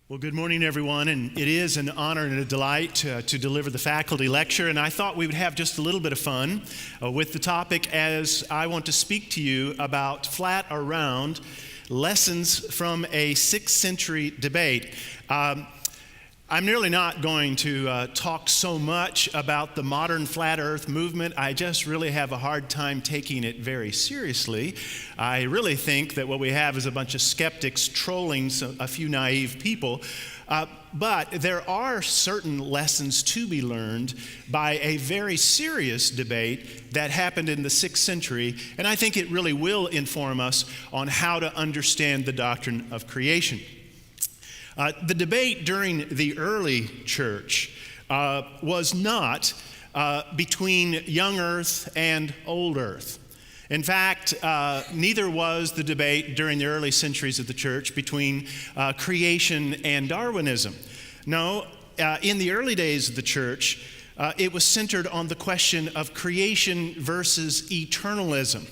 Well, good morning, everyone, and it is an honor and a delight to deliver the faculty lecture, and I thought we would have just a little bit of fun with the topic as I want to speak to you about flat or round lessons from a 6th century debate. I'm really not going to talk so much about the modern flat earth movement. I just really have a hard time taking it very seriously. I really think that what we have is a bunch of skeptics trolling a few naive people. But there are certain lessons to be learned by a very serious debate that happened in the 6th century, and I think it really will inform us on how to understand the doctrine of creation. The debate during the early church was not between young earth and old earth. In fact, neither was the debate during the early centuries of the church between creation and Darwinism. No, in the early days of the church, it was centered on the question of creation versus eternalism.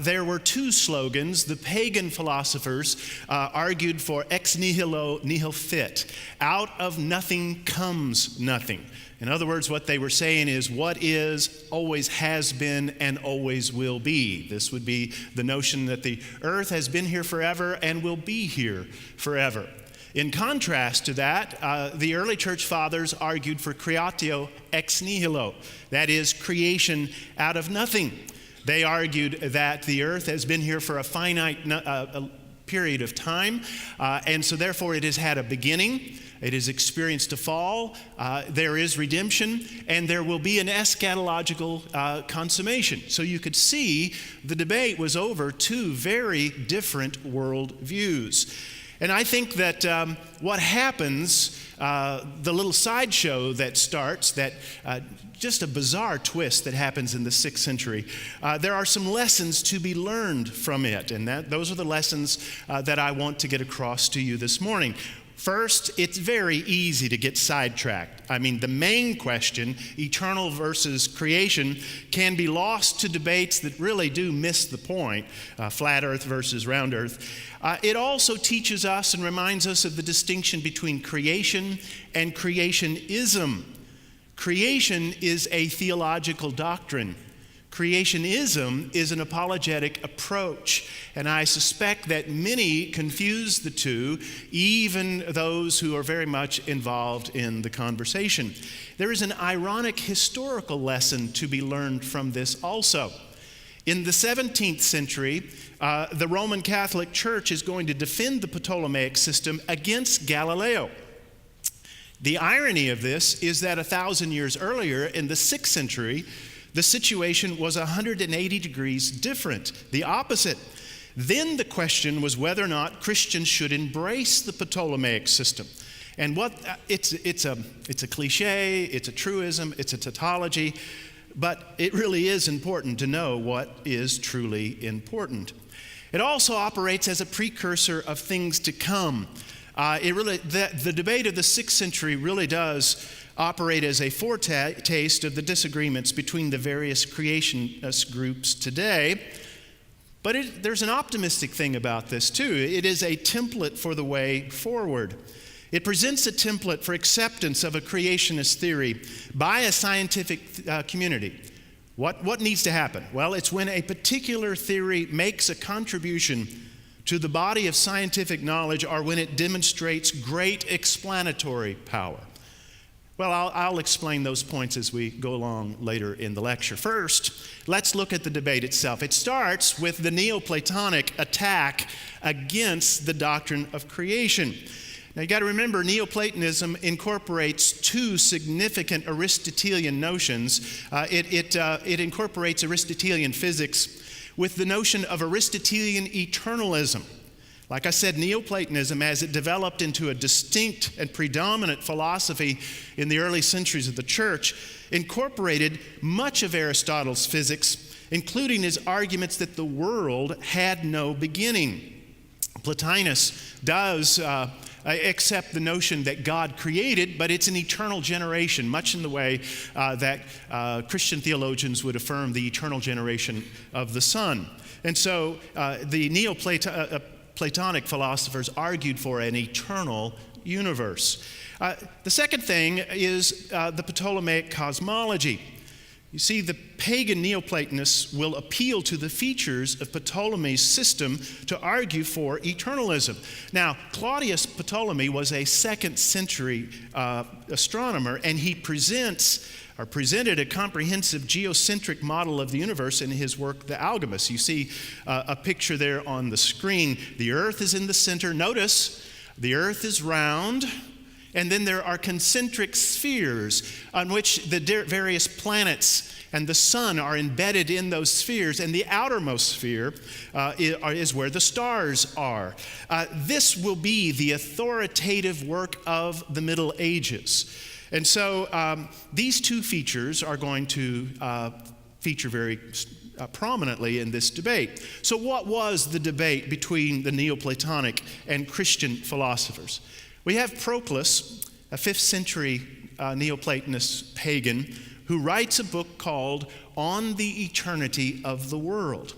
There were two slogans. The pagan philosophers argued for ex nihilo nihil fit. Out of nothing comes nothing. In other words, what they were saying is what is, always has been, and always will be. This would be the notion that the earth has been here forever and will be here forever. In contrast to that, the early church fathers argued for creatio ex nihilo. That is, creation out of nothing. They argued that the earth has been here for a finite period of time, and so therefore it has had a beginning, it has experienced a fall, there is redemption, and there will be an eschatological consummation. So you could see the debate was over two very different worldviews. And I think that what happens, the little sideshow that starts, just a bizarre twist that happens in the 6th century, there are some lessons to be learned from it, and those are the lessons that I want to get across to you this morning. First, it's very easy to get sidetracked. I mean, the main question, eternal versus creation, can be lost to debates that really do miss the point, flat earth versus round earth. It also teaches us and reminds us of the distinction between creation and creationism. Creation is a theological doctrine. Creationism is an apologetic approach, and I suspect that many confuse the two, even those who are very much involved in the conversation. There is an ironic historical lesson to be learned from this also. In the 17th century, the Roman Catholic Church is going to defend the Ptolemaic system against Galileo. The irony of this is that 1,000 years earlier, in the 6th century, the situation was 180 degrees different, the opposite. Then the question was whether or not Christians should embrace the Ptolemaic system. And it's a cliche, it's a truism, it's a tautology, but it really is important to know what is truly important. It also operates as a precursor of things to come. The debate of the 6th century really does operate as a foretaste of the disagreements between the various creationist groups today. But there's an optimistic thing about this too. It is a template for the way forward. It presents a template for acceptance of a creationist theory by a scientific community. What needs to happen? Well, it's when a particular theory makes a contribution to the body of scientific knowledge or when it demonstrates great explanatory power. Well, I'll explain those points as we go along later in the lecture. First, let's look at the debate itself. It starts with the Neoplatonic attack against the doctrine of creation. Now, you got to remember, Neoplatonism incorporates two significant Aristotelian notions. It incorporates Aristotelian physics with the notion of Aristotelian eternalism. Like I said, Neoplatonism, as it developed into a distinct and predominant philosophy in the early centuries of the church, incorporated much of Aristotle's physics, including his arguments that the world had no beginning. Plotinus does accept the notion that God created, but it's an eternal generation, much in the way that Christian theologians would affirm the eternal generation of the Son. And so the Platonic philosophers argued for an eternal universe. The second thing is the Ptolemaic cosmology. You see, the pagan Neoplatonists will appeal to the features of Ptolemy's system to argue for eternalism. Now, Claudius Ptolemy was a 2nd century astronomer, and he presented a comprehensive geocentric model of the universe in his work, The Alchemist. You see a picture there on the screen. The earth is in the center. Notice, the earth is round, and then there are concentric spheres on which the various planets and the sun are embedded in those spheres, and the outermost sphere is where the stars are. This will be the authoritative work of the Middle Ages. And so these two features are going to feature very prominently in this debate. So what was the debate between the Neoplatonic and Christian philosophers? We have Proclus, a 5th century Neoplatonist pagan, who writes a book called On the Eternity of the World.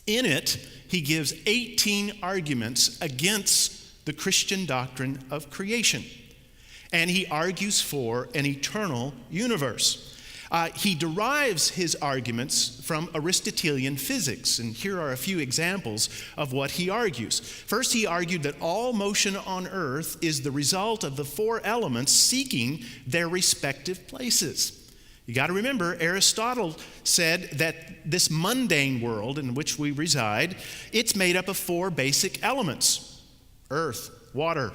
In it, he gives 18 arguments against the Christian doctrine of creation. And he argues for an eternal universe. He derives his arguments from Aristotelian physics, and here are a few examples of what he argues. First, he argued that all motion on earth is the result of the 4 elements seeking their respective places. You got to remember, Aristotle said that this mundane world in which we reside, it's made up of 4 basic elements: earth, water,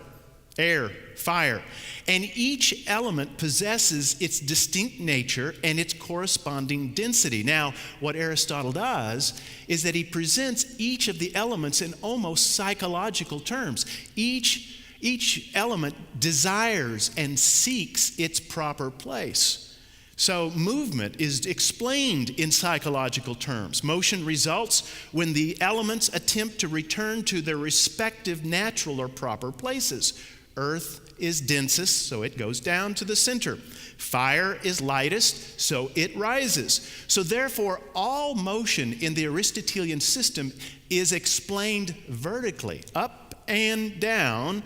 air, fire. And each element possesses its distinct nature and its corresponding density. Now, what Aristotle does is that he presents each of the elements in almost psychological terms. Each element desires and seeks its proper place. So movement is explained in psychological terms. Motion results when the elements attempt to return to their respective natural or proper places. Earth is densest, so it goes down to the center. Fire is lightest, so it rises. So therefore, all motion in the Aristotelian system is explained vertically, up and down.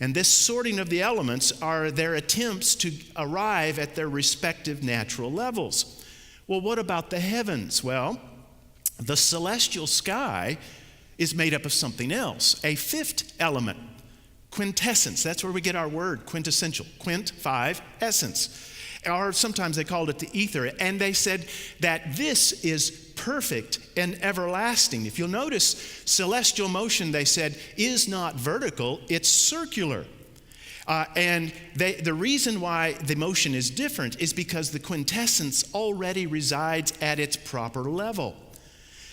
And this sorting of the elements are their attempts to arrive at their respective natural levels. Well, what about the heavens? Well, the celestial sky is made up of something else, a 5th element. Quintessence, that's where we get our word, quintessential. Quint, 5, essence. Or sometimes they called it the ether. And they said that this is perfect and everlasting. If you'll notice, celestial motion, they said, is not vertical, it's circular. And the reason why the motion is different is because the quintessence already resides at its proper level.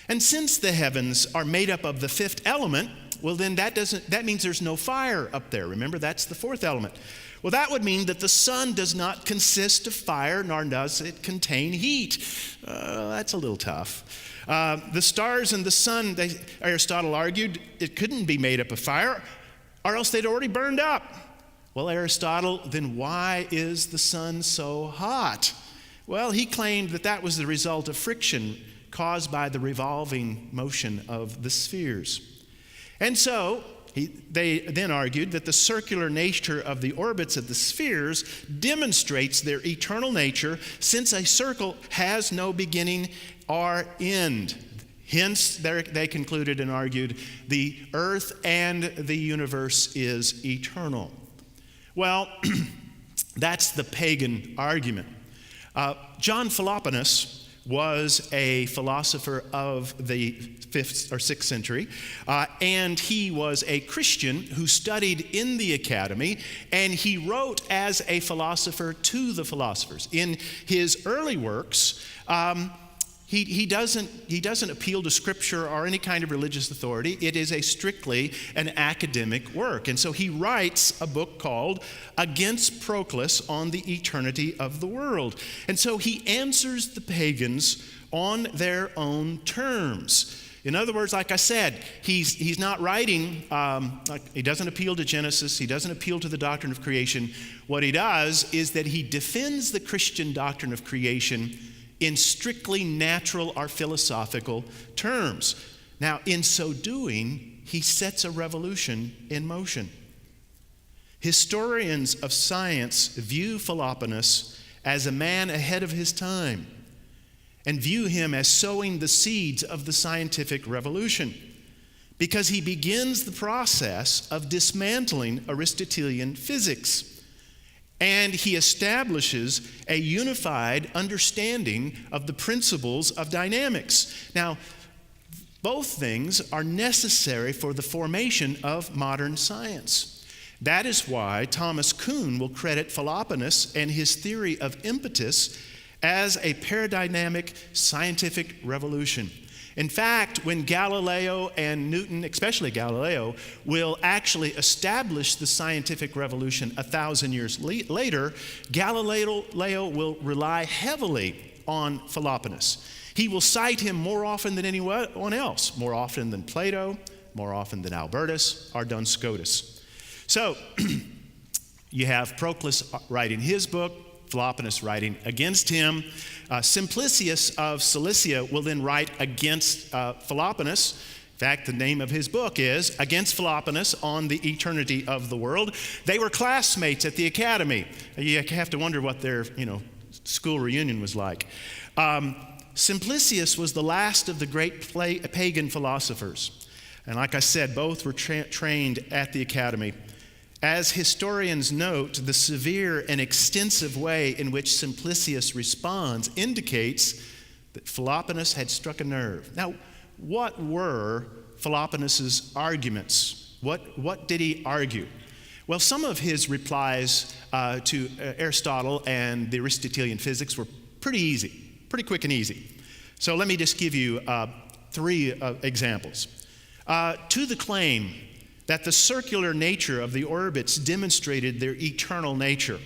And since the heavens are made up of the 5th element, well, then that means there's no fire up there. Remember, that's the 4th element. Well, that would mean that the sun does not consist of fire, nor does it contain heat. That's a little tough. The stars and the sun, Aristotle argued, it couldn't be made up of fire, or else they'd already burned up. Well, Aristotle, then why is the sun so hot? Well, he claimed that was the result of friction caused by the revolving motion of the spheres. And so, they then argued that the circular nature of the orbits of the spheres demonstrates their eternal nature, since a circle has no beginning or end. Hence, they concluded and argued, the earth and the universe is eternal. Well, that's the pagan argument. John Philoponus was a philosopher of the 5th or 6th century, and he was a Christian who studied in the academy, and he wrote as a philosopher to the philosophers. In his early works, he doesn't appeal to scripture or any kind of religious authority. It is strictly an academic work. And so he writes a book called Against Proclus on the Eternity of the World. And so he answers the pagans on their own terms. In other words, like I said, he's not writing, he doesn't appeal to Genesis, he doesn't appeal to the doctrine of creation. What he does is that he defends the Christian doctrine of creation in strictly natural or philosophical terms. Now, in so doing, he sets a revolution in motion. Historians of science view Philoponus as a man ahead of his time and view him as sowing the seeds of the scientific revolution because he begins the process of dismantling Aristotelian physics. And he establishes a unified understanding of the principles of dynamics. Now, both things are necessary for the formation of modern science. That is why Thomas Kuhn will credit Philoponus and his theory of impetus as a paradigmatic scientific revolution. In fact, when Galileo and Newton, especially Galileo, will actually establish the scientific revolution 1,000 years later, Galileo will rely heavily on Philoponus. He will cite him more often than anyone else, more often than Plato, more often than Albertus or Duns Scotus. So, you have Proclus writing his book, Philoponus writing against him. Simplicius of Cilicia will then write against Philoponus. In fact, the name of his book is Against Philoponus on the Eternity of the World. They were classmates at the academy. You have to wonder what their school reunion was like. Simplicius was the last of the great pagan philosophers. And like I said, both were trained at the academy. As historians note, the severe and extensive way in which Simplicius responds indicates that Philoponus had struck a nerve. Now, what were Philoponus's arguments? What did he argue? Well, some of his replies to Aristotle and the Aristotelian physics were pretty easy, pretty quick and easy. So let me just give you 3 examples. To the claim that the circular nature of the orbits demonstrated their eternal nature.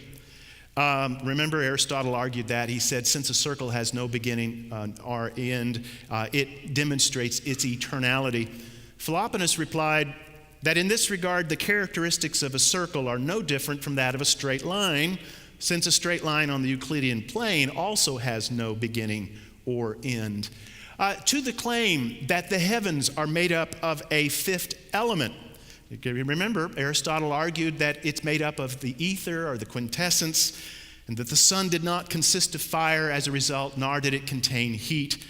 Remember, Aristotle argued that. He said, since a circle has no beginning or end, it demonstrates its eternality. Philoponus replied that in this regard, the characteristics of a circle are no different from that of a straight line, since a straight line on the Euclidean plane also has no beginning or end. To the claim that the heavens are made up of a 5th element. Remember, Aristotle argued that it's made up of the ether or the quintessence, and that the sun did not consist of fire as a result, nor did it contain heat.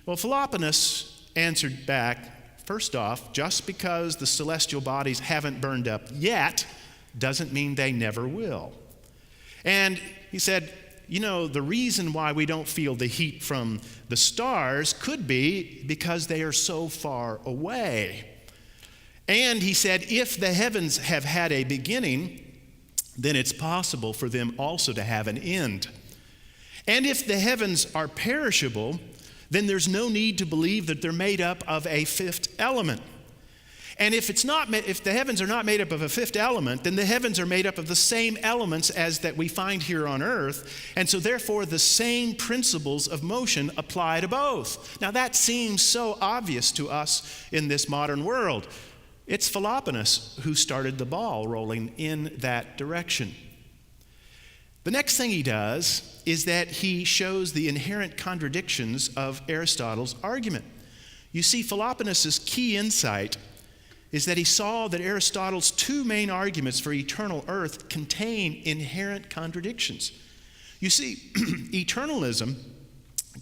Well, Philoponus answered back, first off, just because the celestial bodies haven't burned up yet doesn't mean they never will. And he said, the reason why we don't feel the heat from the stars could be because they are so far away. And he said, if the heavens have had a beginning, then it's possible for them also to have an end. And if the heavens are perishable, then there's no need to believe that they're made up of a 5th element. And if the heavens are not made up of a 5th element, then the heavens are made up of the same elements as that we find here on earth. And so therefore the same principles of motion apply to both. Now that seems so obvious to us in this modern world. It's Philoponus who started the ball rolling in that direction. The next thing he does is that he shows the inherent contradictions of Aristotle's argument. You see, Philoponus's key insight is that he saw that Aristotle's 2 main arguments for eternal earth contain inherent contradictions. You see, eternalism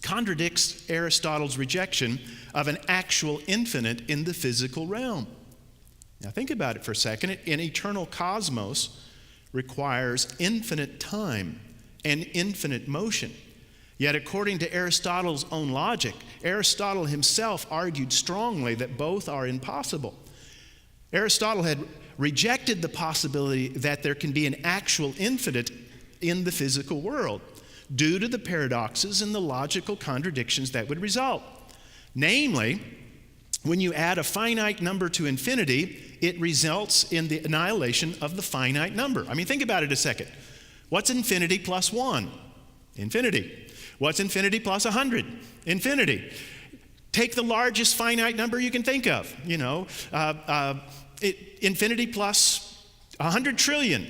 contradicts Aristotle's rejection of an actual infinite in the physical realm. Now think about it for a second. An eternal cosmos requires infinite time and infinite motion. Yet according to Aristotle's own logic, Aristotle himself argued strongly that both are impossible. Aristotle had rejected the possibility that there can be an actual infinite in the physical world due to the paradoxes and the logical contradictions that would result. Namely, when you add a finite number to infinity, it results in the annihilation of the finite number. I mean, think about it a second. What's infinity plus 1? Infinity. What's infinity plus 100? Infinity. Take the largest finite number you can think of. Infinity plus 100 trillion.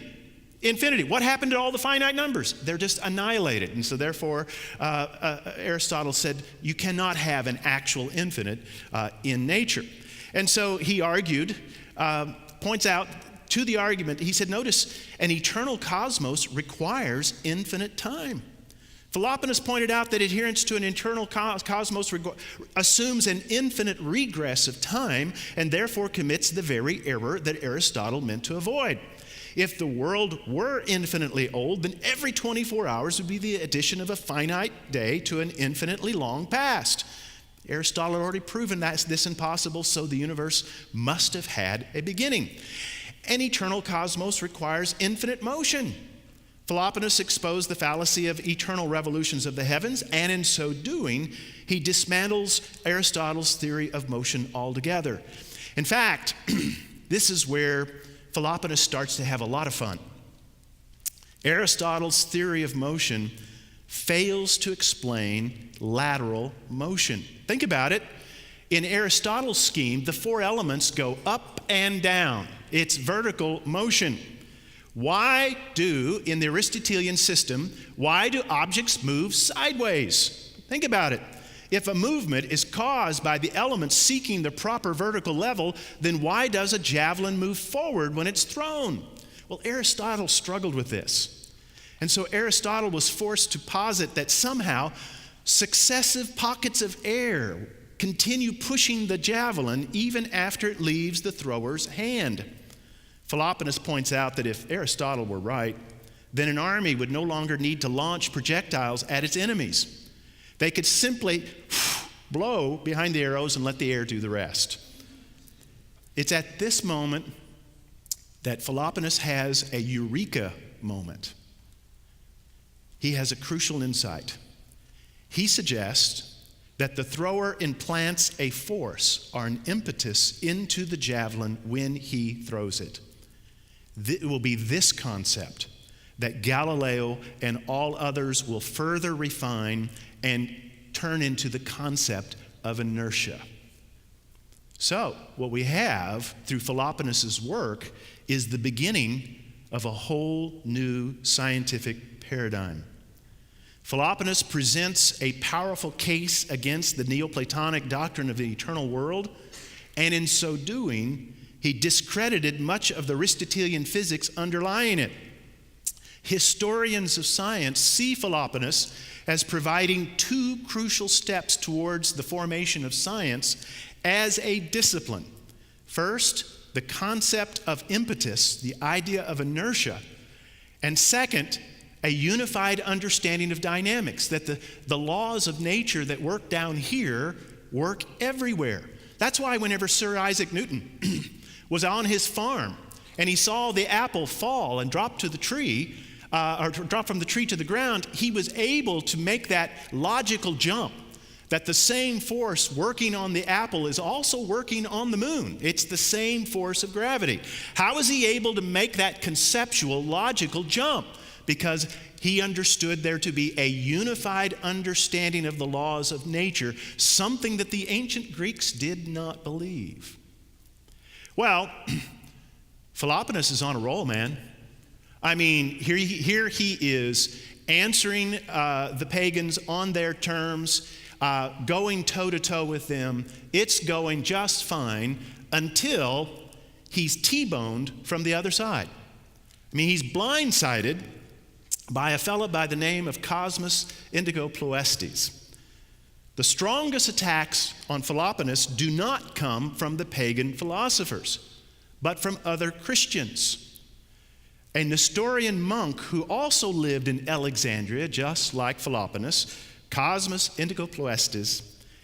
Infinity. What happened to all the finite numbers? They're just annihilated. And so therefore, Aristotle said you cannot have an actual infinite in nature. And so he argued, points out to the argument, he said, notice, an eternal cosmos requires infinite time. Philoponus pointed out that adherence to an eternal cosmos assumes an infinite regress of time and therefore commits the very error that Aristotle meant to avoid. If the world were infinitely old, then every 24 hours would be the addition of a finite day to an infinitely long past. Aristotle had already proven that this impossible, so the universe must have had a beginning. An eternal cosmos requires infinite motion. Philoponus exposed the fallacy of eternal revolutions of the heavens, and in so doing, he dismantles Aristotle's theory of motion altogether. In fact, this is where Philoponus starts to have a lot of fun. Aristotle's theory of motion fails to explain lateral motion. Think about it. In Aristotle's scheme, the four elements go up and down. It's vertical motion. In the Aristotelian system, why do objects move sideways? Think about it. If a movement is caused by the elements seeking the proper vertical level, then why does a javelin move forward when it's thrown? Well, Aristotle struggled with this. And so Aristotle was forced to posit that somehow successive pockets of air continue pushing the javelin even after it leaves the thrower's hand. Philoponus points out that if Aristotle were right, then an army would no longer need to launch projectiles at its enemies. They could simply blow behind the arrows and let the air do the rest. It's at this moment that Philoponus has a eureka moment. He has a crucial insight. He suggests that the thrower implants a force or an impetus into the javelin when he throws it. It will be this concept that Galileo and all others will further refine and turn into the concept of inertia. So, what we have through Philoponus' work is the beginning of a whole new scientific paradigm. Philoponus presents a powerful case against the Neoplatonic doctrine of the eternal world, and in so doing, he discredited much of the Aristotelian physics underlying it. Historians of science see Philoponus as providing two crucial steps towards the formation of science as a discipline. First, the concept of impetus, the idea of inertia, and second, a unified understanding of dynamics, that the laws of nature that work down here work everywhere. That's why whenever Sir Isaac Newton was on his farm and he saw the apple fall and drop to the tree, or drop from the tree to the ground, he was able to make that logical jump that the same force working on the apple is also working on the moon. It's the same force of gravity. How is he able to make that conceptual, logical jump? Because he understood there to be a unified understanding of the laws of nature, something that the ancient Greeks did not believe. Well, Philoponus is on a roll, man. I mean, here he is answering the pagans on their terms, going toe-to-toe with them. It's going just fine until he's T-boned from the other side. I mean, he's blindsided by a fellow by the name of Cosmas Indicopleustes. The strongest attacks on Philoponus do not come from the pagan philosophers, but from other Christians. A Nestorian monk who also lived in Alexandria, just like Philoponus, Cosmas Indicopleustes,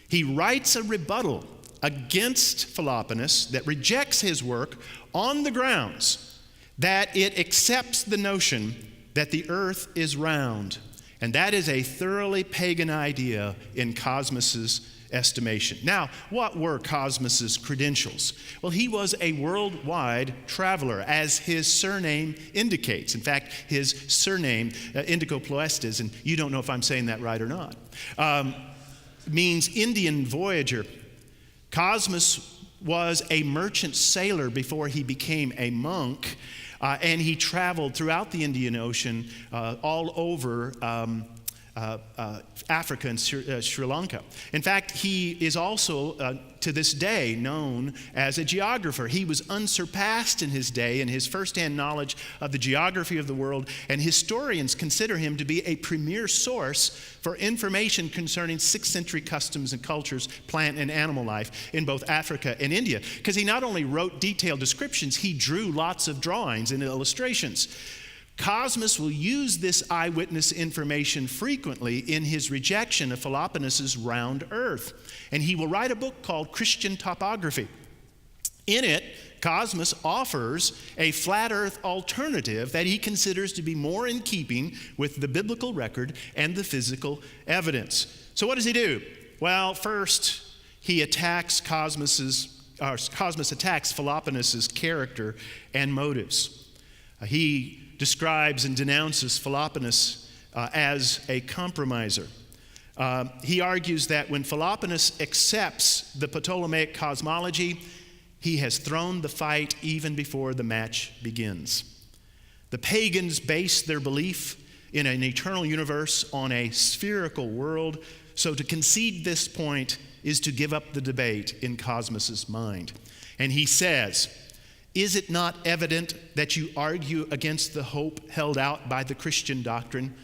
he writes a rebuttal against Philoponus that rejects his work on the grounds that it accepts the notion that the earth is round. And that is a thoroughly pagan idea in Cosmas's estimation. Now, what were Cosmas's credentials? Well, he was a worldwide traveler, as his surname indicates. In fact, his surname, Indicopleustes, and you don't know if I'm saying that right or not, means Indian voyager. Cosmas was a merchant sailor before he became a monk, and he traveled throughout the Indian Ocean all over Africa and Sri Lanka. In fact, he is also, to this day, known as a geographer. He was unsurpassed in his day in his firsthand knowledge of the geography of the world, and historians consider him to be a premier source for information concerning 6th century customs and cultures, plant and animal life in both Africa and India. Because he not only wrote detailed descriptions, he drew lots of drawings and illustrations. Cosmas will use this eyewitness information frequently in his rejection of Philoponus's round earth. And he will write a book called Christian Topography. In it, Cosmas offers a flat earth alternative that he considers to be more in keeping with the biblical record and the physical evidence. So what does he do? Well, first, he attacks Cosmas attacks Philoponus's character and motives. He describes and denounces Philoponus as a compromiser. He argues that when Philoponus accepts the Ptolemaic cosmology, he has thrown the fight even before the match begins. The pagans base their belief in an eternal universe on a spherical world, so to concede this point is to give up the debate in Cosmas's mind. And he says, "Is it not evident that you argue against the hope held out by the Christian doctrine?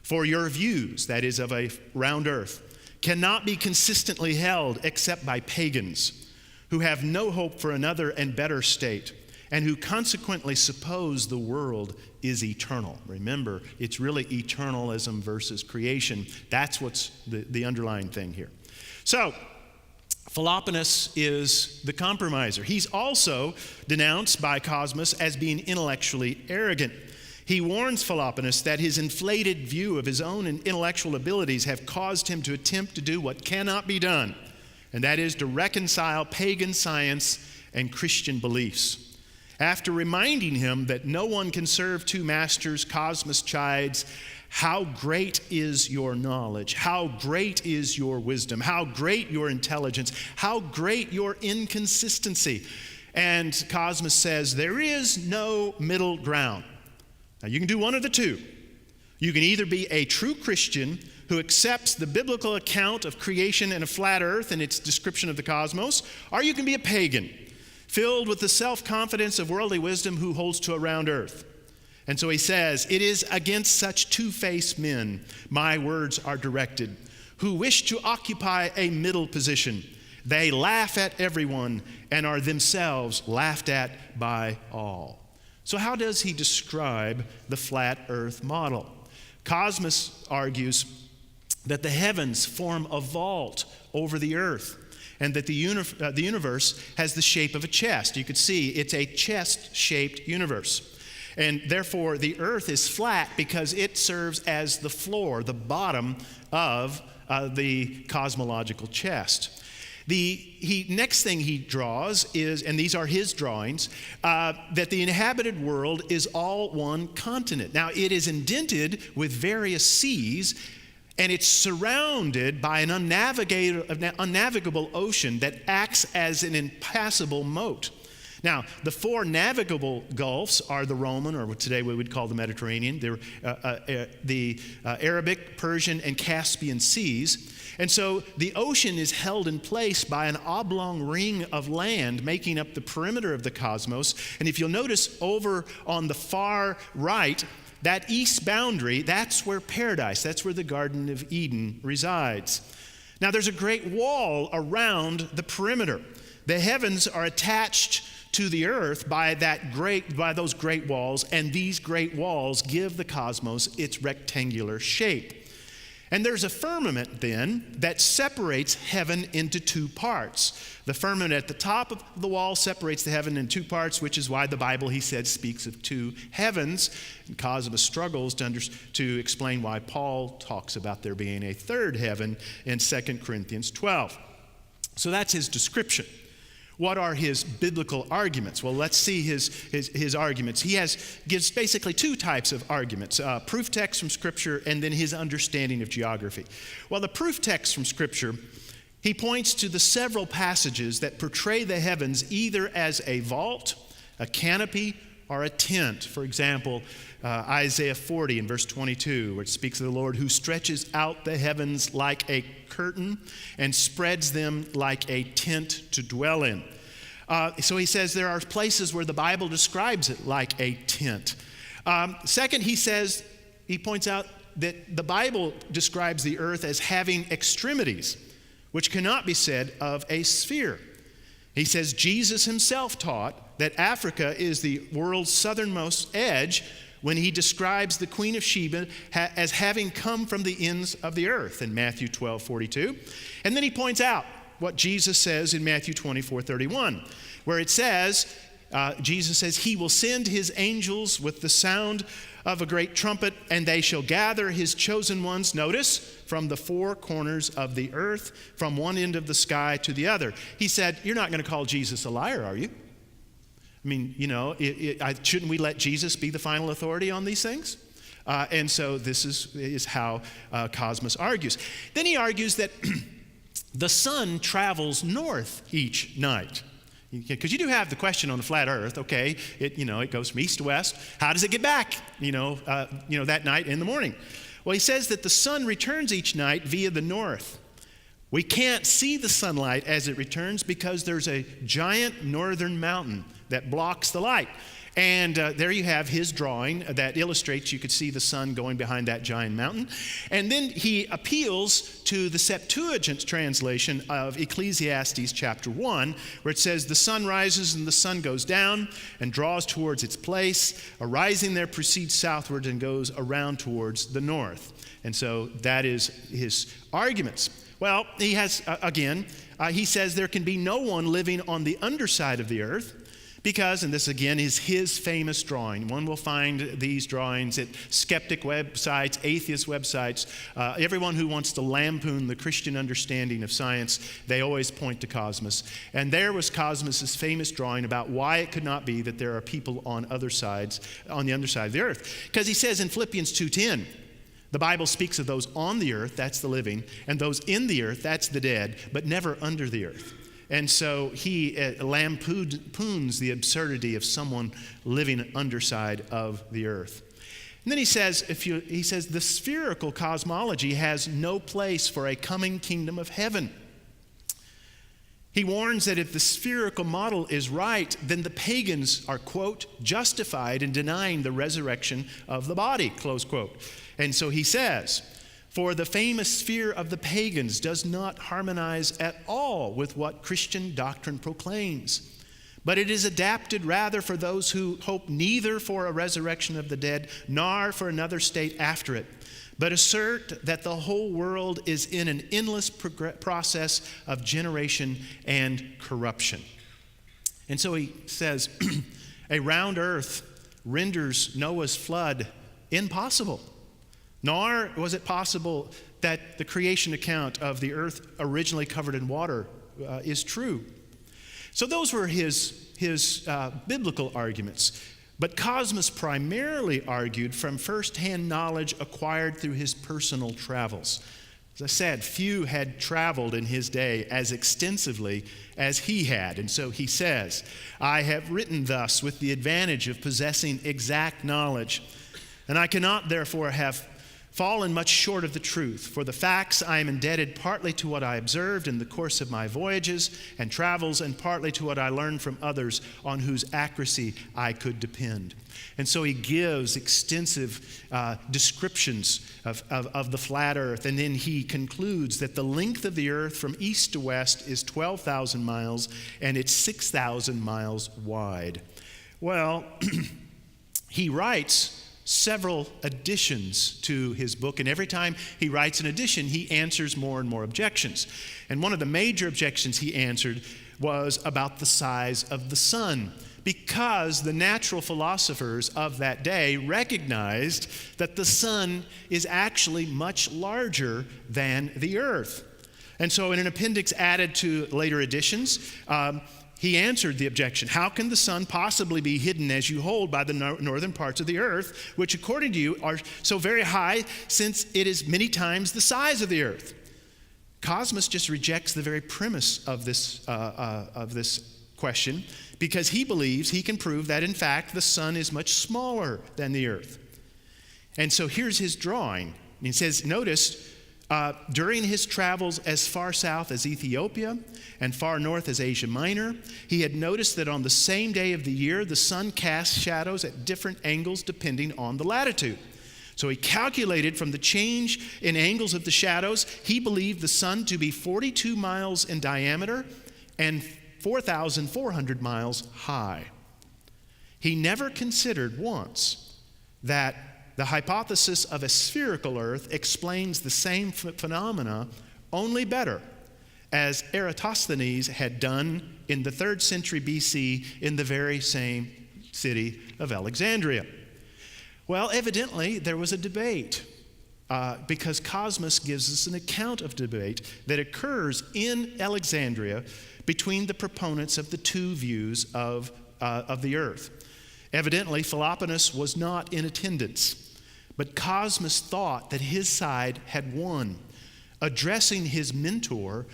For your views, that is, of a round earth, cannot be consistently held except by pagans, who have no hope for another and better state, and who consequently suppose the world is eternal." Remember, it's really eternalism versus creation. That's what's the underlying thing here. So, Philoponus is the compromiser. He's also denounced by Cosmas as being intellectually arrogant. He warns Philoponus that his inflated view of his own intellectual abilities have caused him to attempt to do what cannot be done, and that is to reconcile pagan science and Christian beliefs. After reminding him that no one can serve two masters, Cosmas chides, "How great is your knowledge? How great is your wisdom? How great your intelligence? How great your inconsistency?" And Cosmas says, there is no middle ground. Now, you can do one of the two. You can either be a true Christian who accepts the biblical account of creation and a flat earth and its description of the cosmos, or you can be a pagan, filled with the self-confidence of worldly wisdom who holds to a round earth. And so he says, "It is against such two-faced men my words are directed, who wish to occupy a middle position. They laugh at everyone and are themselves laughed at by all." So how does he describe the flat earth model? Cosmas argues that the heavens form a vault over the earth, and that the universe has the shape of a chest. You could see it's a chest-shaped universe. And therefore, the earth is flat because it serves as the floor, the bottom of the cosmological chest. Next thing he draws is, and these are his drawings, that the inhabited world is all one continent. Now, it is indented with various seas, and it's surrounded by an unnavigable ocean that acts as an impassable moat. Now, the four navigable gulfs are the Roman, or what today we would call the Mediterranean, the Arabic, Persian, and Caspian seas. And so the ocean is held in place by an oblong ring of land making up the perimeter of the cosmos. And if you'll notice over on the far right, that east boundary, that's where paradise, that's where the Garden of Eden resides. Now, there's a great wall around the perimeter. The heavens are attached to the earth by those great walls, and these great walls give the cosmos its rectangular shape. And there's a firmament then that separates heaven into two parts. The firmament at the top of the wall separates the heaven in two parts, which is why the Bible, he said, speaks of two heavens. And Cosmas struggles to explain why Paul talks about there being a third heaven in 2 Corinthians 12. So that's his description. What are his biblical arguments? Well, let's see his arguments. He gives basically two types of arguments, proof text from Scripture and then his understanding of geography. Well, the proof text from Scripture, he points to the several passages that portray the heavens either as a vault, a canopy, or a tent. For example, Isaiah 40 in verse 22, where it speaks of the Lord who stretches out the heavens like a curtain and spreads them like a tent to dwell in. So he says there are places where the Bible describes it like a tent. Second, he points out that the Bible describes the earth as having extremities, which cannot be said of a sphere. He says Jesus himself taught that Africa is the world's southernmost edge when he describes the Queen of Sheba as having come from the ends of the earth in Matthew 12:42. And then he points out what Jesus says in Matthew 24:31, where it says, Jesus says, he will send his angels with the sound of a great trumpet, and they shall gather his chosen ones, notice, from the four corners of the earth, from one end of the sky to the other. He said, you're not going to call Jesus a liar, are you? I mean, shouldn't we let Jesus be the final authority on these things? And so this is how Cosmas argues. Then he argues that the sun travels north each night. Because you do have the question on the flat earth, okay, it goes from east to west. How does it get back, that night in the morning? Well, he says that the sun returns each night via the north. We can't see the sunlight as it returns because there's a giant northern mountain that blocks the light. And there you have his drawing that illustrates you could see the sun going behind that giant mountain. And then he appeals to the Septuagint translation of Ecclesiastes chapter 1, where it says, the sun rises and the sun goes down and draws towards its place. Arising there proceeds southward and goes around towards the north. And so that is his arguments. Well, he has, he says there can be no one living on the underside of the earth, because, and this again is his famous drawing. One will find these drawings at skeptic websites, atheist websites. Everyone who wants to lampoon the Christian understanding of science, they always point to Cosmas. And there was Cosmas's famous drawing about why it could not be that there are people on the underside of the earth. Because he says in Philippians 2:10, the Bible speaks of those on the earth, that's the living, and those in the earth, that's the dead, but never under the earth. And so he lampoons the absurdity of someone living underside of the earth. And then he says, the spherical cosmology has no place for a coming kingdom of heaven. He warns that if the spherical model is right, then the pagans are, quote, justified in denying the resurrection of the body, close quote. And so he says, for the famous sphere of the pagans does not harmonize at all with what Christian doctrine proclaims, but it is adapted rather for those who hope neither for a resurrection of the dead nor for another state after it, but assert that the whole world is in an endless process of generation and corruption. And so he says, a round earth renders Noah's flood impossible. Nor was it possible that the creation account of the earth originally covered in water is true. So those were his biblical arguments. But Cosmas primarily argued from first-hand knowledge acquired through his personal travels. As I said, few had traveled in his day as extensively as he had. And so he says, I have written thus with the advantage of possessing exact knowledge, and I cannot therefore have fallen much short of the truth. For the facts I am indebted partly to what I observed in the course of my voyages and travels, and partly to what I learned from others on whose accuracy I could depend. And so he gives extensive descriptions of the flat earth, and then he concludes that the length of the earth from east to west is 12,000 miles, and it's 6,000 miles wide. Well, he writes several additions to his book, and every time he writes an addition, he answers more and more objections. And one of the major objections he answered was about the size of the sun, because the natural philosophers of that day recognized that the sun is actually much larger than the earth. And so in an appendix added to later editions, he answered the objection. How can the sun possibly be hidden as you hold by the northern parts of the earth, which according to you are so very high, since it is many times the size of the earth? Cosmas just rejects the very premise of this question because he believes he can prove that, in fact, the sun is much smaller than the earth. And so here's his drawing. He says, notice, during his travels as far south as Ethiopia and far north as Asia Minor, he had noticed that on the same day of the year, the sun casts shadows at different angles depending on the latitude. So he calculated from the change in angles of the shadows, he believed the sun to be 42 miles in diameter and 4,400 miles high. He never considered once that the hypothesis of a spherical earth explains the same phenomena only better, as Eratosthenes had done in the 3rd century BC in the very same city of Alexandria. Well, evidently, there was a debate because Cosmas gives us an account of debate that occurs in Alexandria between the proponents of the two views of the earth. Evidently, Philoponus was not in attendance, but Cosmas thought that his side had won. Addressing his mentor,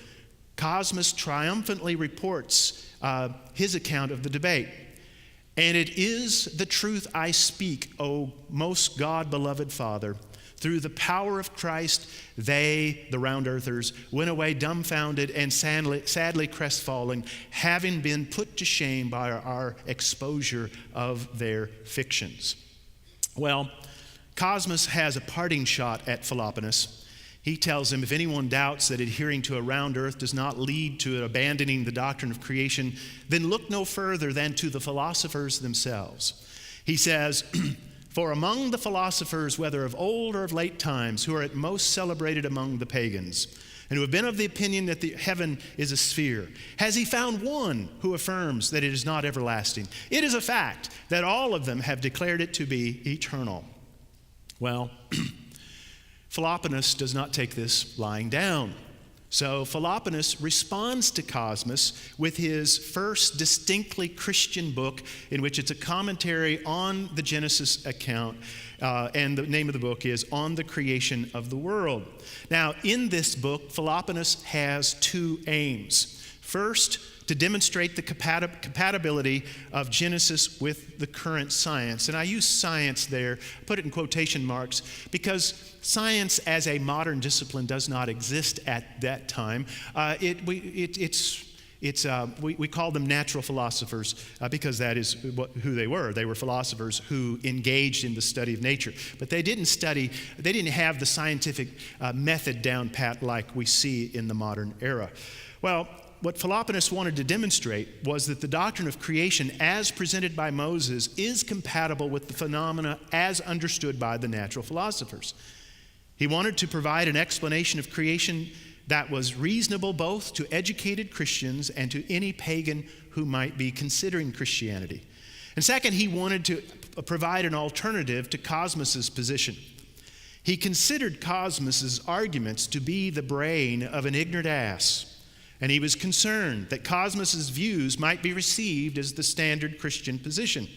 Cosmas triumphantly reports his account of the debate. And it is the truth I speak, O most God-beloved Father. Through the power of Christ, they, the round earthers, went away dumbfounded and sadly crestfallen, having been put to shame by our exposure of their fictions. Well, Cosmas has a parting shot at Philoponus. He tells him, if anyone doubts that adhering to a round earth does not lead to abandoning the doctrine of creation, then look no further than to the philosophers themselves. He says, for among the philosophers, whether of old or of late times, who are at most celebrated among the pagans, and who have been of the opinion that the heaven is a sphere, has he found one who affirms that it is not everlasting? It is a fact that all of them have declared it to be eternal. Well, Philoponus does not take this lying down. So Philoponus responds to Cosmas with his first distinctly Christian book, in which it's a commentary on the Genesis account, and the name of the book is On the Creation of the World. Now, in this book, Philoponus has two aims. First, to demonstrate the compatibility of Genesis with the current science. And I use science there, put it in quotation marks, because science as a modern discipline does not exist at that time. We call them natural philosophers because that is who they were. They were philosophers who engaged in the study of nature. But they didn't have the scientific method down pat like we see in the modern era. Well, what Philoponus wanted to demonstrate was that the doctrine of creation as presented by Moses is compatible with the phenomena as understood by the natural philosophers. He wanted to provide an explanation of creation that was reasonable both to educated Christians and to any pagan who might be considering Christianity. And second, he wanted to provide an alternative to Cosmas's position. He considered Cosmas's arguments to be the braying of an ignorant ass. And he was concerned that Cosmas's views might be received as the standard Christian position.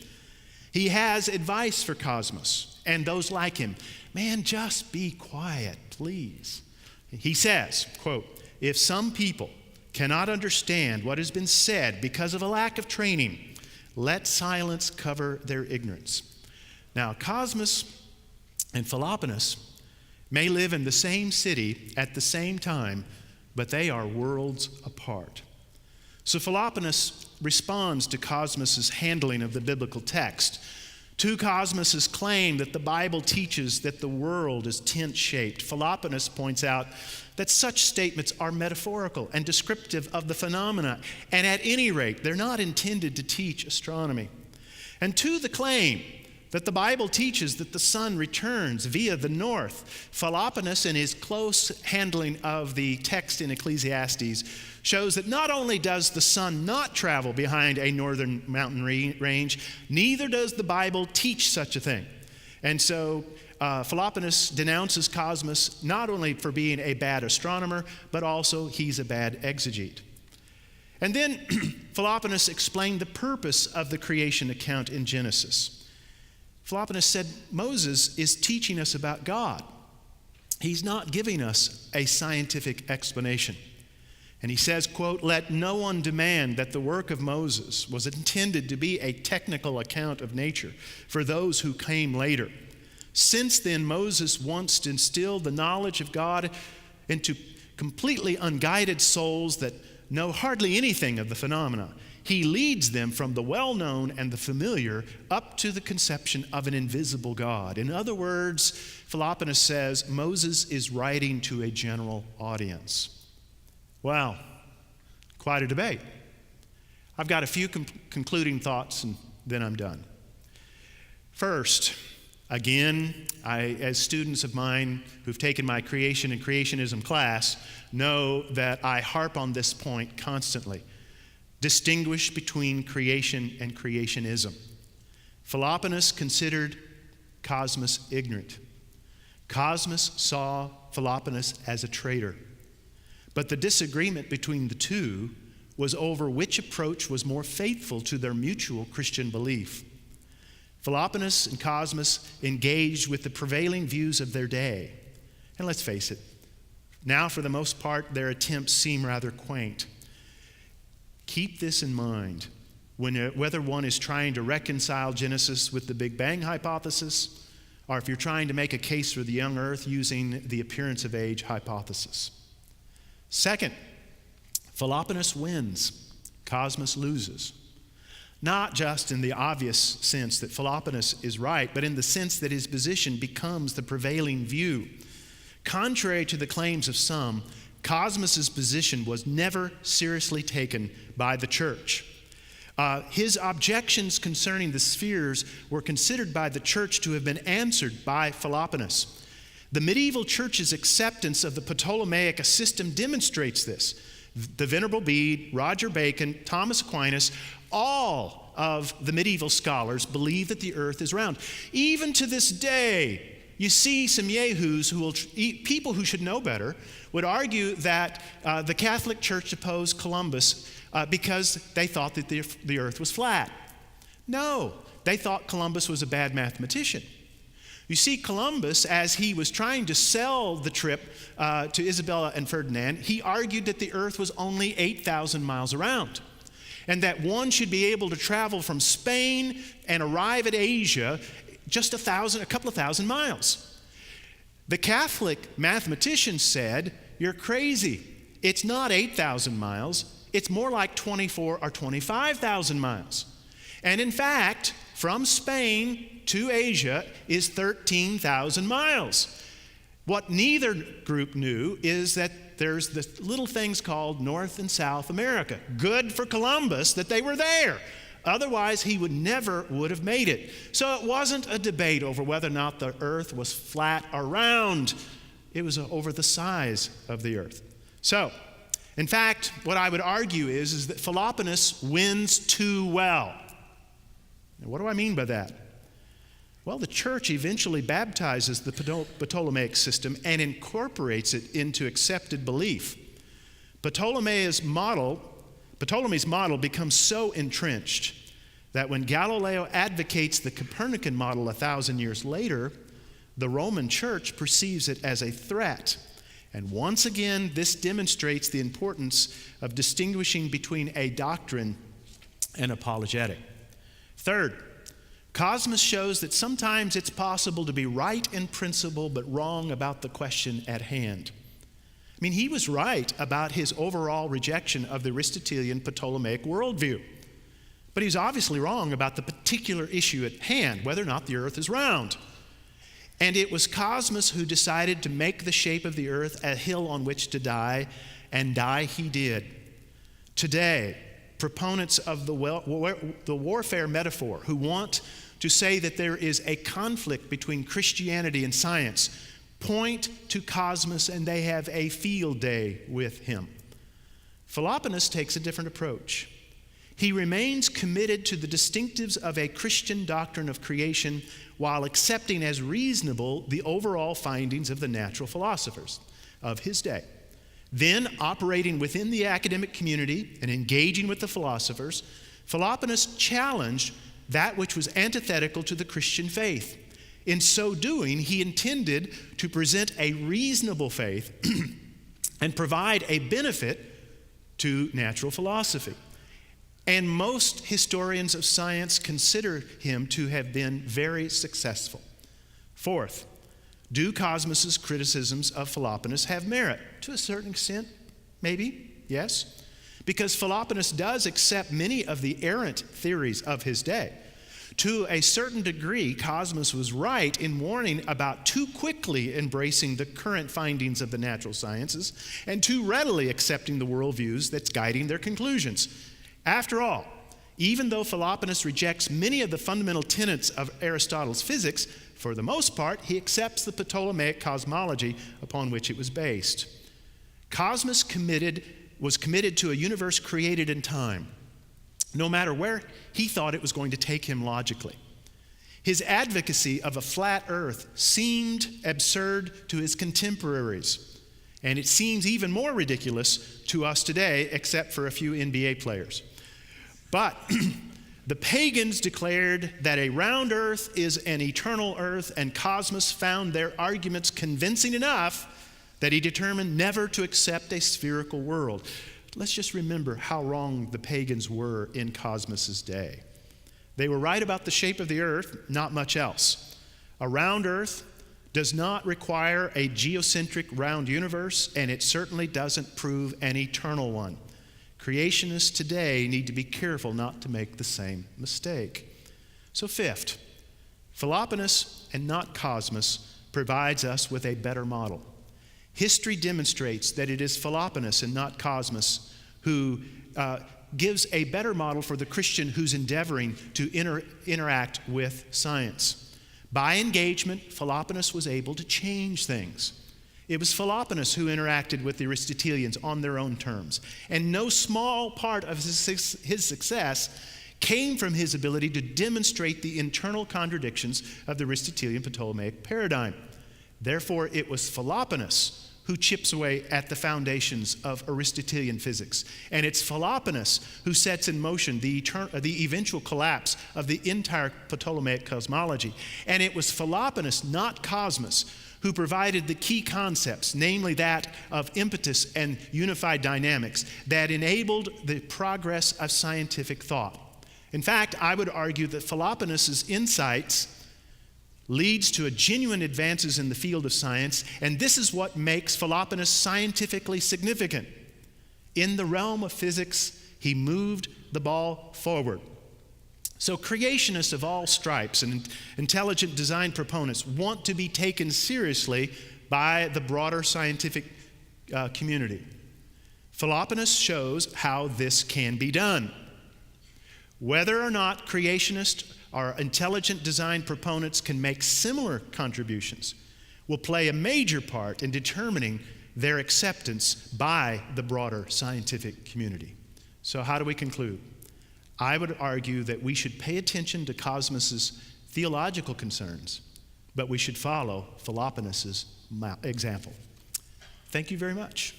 He has advice for Cosmas and those like him. Man, just be quiet, please. He says, quote, if some people cannot understand what has been said because of a lack of training, let silence cover their ignorance. Now, Cosmas and Philoponus may live in the same city at the same time, but they are worlds apart. So Philoponus responds to Cosmas's handling of the biblical text. To Cosmas's claim that the Bible teaches that the world is tent-shaped, Philoponus points out that such statements are metaphorical and descriptive of the phenomena, and at any rate, they're not intended to teach astronomy. And to the claim that the Bible teaches that the sun returns via the north, Philoponus, in his close handling of the text in Ecclesiastes, shows that not only does the sun not travel behind a northern mountain range, neither does the Bible teach such a thing. And so Philoponus denounces Cosmas not only for being a bad astronomer, but also he's a bad exegete. And then Philoponus explained the purpose of the creation account in Genesis. Philoponus said, Moses is teaching us about God. He's not giving us a scientific explanation. And he says, quote, "Let no one demand that the work of Moses was intended to be a technical account of nature for those who came later. Since then, Moses once instilled the knowledge of God into completely unguided souls that know hardly anything of the phenomena. He leads them from the well-known and the familiar up to the conception of an invisible God." In other words, Philoponus says Moses is writing to a general audience. Wow, quite a debate. I've got a few concluding thoughts and then I'm done. First, again, as students of mine who've taken my creation and creationism class know that I harp on this point constantly. Distinguish between creation and creationism. Philoponus considered Cosmas ignorant. Cosmas saw Philoponus as a traitor. But the disagreement between the two was over which approach was more faithful to their mutual Christian belief. Philoponus and Cosmas engaged with the prevailing views of their day. And let's face it, now for the most part, their attempts seem rather quaint. Keep this in mind whether one is trying to reconcile Genesis with the Big Bang hypothesis, or if you're trying to make a case for the young earth using the appearance of age hypothesis. Second, Philoponus wins, Cosmas loses. Not just in the obvious sense that Philoponus is right, but in the sense that his position becomes the prevailing view. Contrary to the claims of some, Cosmas's position was never seriously taken by the church. His objections concerning the spheres were considered by the church to have been answered by Philoponus. The medieval church's acceptance of the Ptolemaic system demonstrates this. The Venerable Bede, Roger Bacon, Thomas Aquinas, all of the medieval scholars believe that the earth is round. Even to this day, you see some yahoos people who should know better, would argue that the Catholic Church opposed Columbus because they thought that the earth was flat. No, they thought Columbus was a bad mathematician. You see, Columbus, as he was trying to sell the trip to Isabella and Ferdinand, he argued that the earth was only 8,000 miles around, and that one should be able to travel from Spain and arrive at Asia just a couple of thousand miles. The Catholic mathematician said, "You're crazy. It's not 8,000 miles. It's more like 24 or 25,000 miles. And in fact, from Spain to Asia is 13,000 miles. What neither group knew is that there's the little things called North and South America. Good for Columbus that they were there. Otherwise, he would have made it. So it wasn't a debate over whether or not the earth was flat or round. It was over the size of the earth. So, in fact, what I would argue is that Philoponus wins too well. Now, what do I mean by that? Well, the church eventually baptizes the Ptolemaic system and incorporates it into accepted belief. Ptolemy's model becomes so entrenched that when Galileo advocates the Copernican model 1,000 years later, the Roman Church perceives it as a threat. And once again, this demonstrates the importance of distinguishing between a doctrine and apologetic. Third, Cosmas shows that sometimes it's possible to be right in principle but wrong about the question at hand. I mean, he was right about his overall rejection of the Aristotelian Ptolemaic worldview. But he's obviously wrong about the particular issue at hand, whether or not the earth is round. And it was Cosmas who decided to make the shape of the earth a hill on which to die, and die he did. Today, proponents of the warfare metaphor who want to say that there is a conflict between Christianity and science point to Cosmas and they have a field day with him. Philoponus takes a different approach. He remains committed to the distinctives of a Christian doctrine of creation while accepting as reasonable the overall findings of the natural philosophers of his day. Then, operating within the academic community and engaging with the philosophers, Philoponus challenged that which was antithetical to the Christian faith. In so doing, he intended to present a reasonable faith and provide a benefit to natural philosophy. And most historians of science consider him to have been very successful. Fourth, do Cosmas's criticisms of Philoponus have merit? To a certain extent, maybe, yes. Because Philoponus does accept many of the errant theories of his day. To a certain degree, Cosmas was right in warning about too quickly embracing the current findings of the natural sciences and too readily accepting the worldviews that's guiding their conclusions. After all, even though Philoponus rejects many of the fundamental tenets of Aristotle's physics, for the most part, he accepts the Ptolemaic cosmology upon which it was based. Cosmas was committed to a universe created in time, no matter where he thought it was going to take him logically. His advocacy of a flat earth seemed absurd to his contemporaries, and it seems even more ridiculous to us today, except for a few NBA players. But the pagans declared that a round earth is an eternal earth, and Cosmas found their arguments convincing enough that he determined never to accept a spherical world. Let's just remember how wrong the pagans were in Cosmas's day. They were right about the shape of the earth, not much else. A round earth does not require a geocentric round universe, and it certainly doesn't prove an eternal one. Creationists today need to be careful not to make the same mistake. So fifth, Philoponus and not Cosmas provides us with a better model. History demonstrates that it is Philoponus and not Cosmas who gives a better model for the Christian who's endeavoring to interact with science. By engagement, Philoponus was able to change things. It was Philoponus who interacted with the Aristotelians on their own terms. And no small part of his success came from his ability to demonstrate the internal contradictions of the Aristotelian Ptolemaic paradigm. Therefore, it was Philoponus who chips away at the foundations of Aristotelian physics. And it's Philoponus who sets in motion the eventual collapse of the entire Ptolemaic cosmology. And it was Philoponus, not Cosmas, who provided the key concepts, namely that of impetus and unified dynamics, that enabled the progress of scientific thought. In fact, I would argue that Philoponus's insights leads to genuine advances in the field of science, and this is what makes Philoponus scientifically significant. In the realm of physics, he moved the ball forward. So creationists of all stripes and intelligent design proponents want to be taken seriously by the broader scientific community. Philoponus shows how this can be done. Whether or not creationists or intelligent design proponents can make similar contributions will play a major part in determining their acceptance by the broader scientific community. So how do we conclude? I would argue that we should pay attention to Cosmas's theological concerns, but we should follow Philoponus's example. Thank you very much.